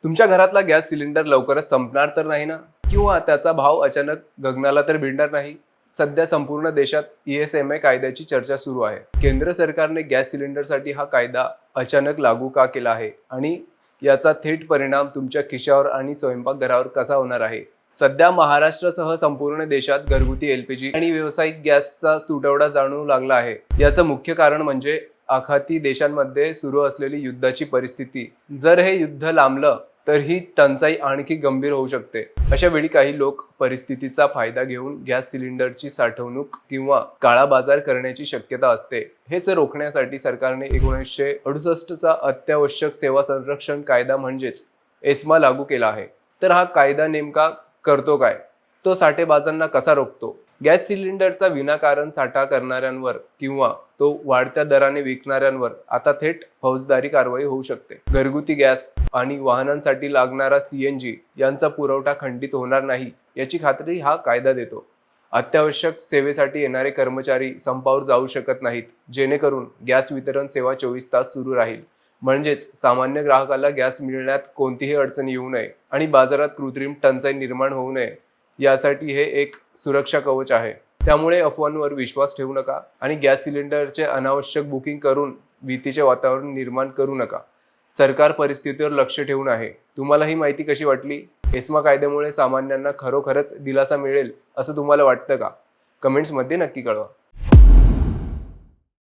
तुमच्या घरातला gas cylinder लवकरच संपणार तर नाही ना? किंवा त्याचा भाव अचानक गगनाला तर भिडणार नाही? सध्या संपूर्ण देशात ESMA कायद्याची चर्चा सुरू आहे. केंद्र सरकारने गॅस सिलेंडरसाठी हा कायदा अचानक लागू का केला आहे आणि याचा थेट परिणाम तुमच्या खिशावर आणि स्वयंपाकघरावर कसा होणार आहे? सध्या महाराष्ट्रासह संपूर्ण देशात घरगुती LPG आणि व्यावसायिक गॅसचा तुटवडा जाणवू लागला आहे. याचं मुख्य कारण म्हणजे आखाती देशांमध्ये सुरू असलेली युद्धाची परिस्थिती. जर हे युद्ध लांबलं तर ही टंचाई आणखी गंभीर होऊ शकते. अशा वेळी काही लोक परिस्थितीचा फायदा घेऊन गॅस सिलेंडरची साठवणूक किंवा काळा बाजार करण्याची शक्यता असते. हेच रोखण्यासाठी सरकारने 1968 चा अत्यावश्यक सेवा संरक्षण कायदा म्हणजेच ESMA लागू केला आहे. तर हा कायदा नेमका करतो काय? तो साठेबाजांना कसा रोखतो? गॅस सिलेंडरचा विनाकारण साठा करणाऱ्यांवर किंवा तो वाढत्या दराने विकणाऱ्यांवर आता थेट फौजदारी कारवाई होऊ शकते. घरगुती गॅस आणि वाहनांसाठी लागणारा CNG यांचा पुरवठा खंडित होणार नाही याची खात्री हा कायदा देतो. अत्यावश्यक सेवेसाठी येणारे कर्मचारी संपावर जाऊ शकत नाहीत, जेणेकरून गॅस वितरण सेवा 24 तास सुरू राहील. म्हणजेच सामान्य ग्राहकाला गॅस मिळण्यात कोणतीही अडचण येऊ नये आणि बाजारात कृत्रिम टंचाई निर्माण होऊ नये यासाठी हे एक सुरक्षा कवच आहे. त्यामुळे अफवांवर विश्वास ठेवू नका आणि गॅस सिलेंडरचे अनावश्यक बुकिंग करून भीतीचे वातावरण निर्माण करू नका. सरकार परिस्थितीवर लक्ष ठेवून आहे. तुम्हाला ही माहिती कशी वाटली? ESMA कायद्यामुळे सामान्यांना खरोखरच दिलासा मिळेल असं तुम्हाला वाटतं का? कमेंट्समध्ये नक्की कळवा.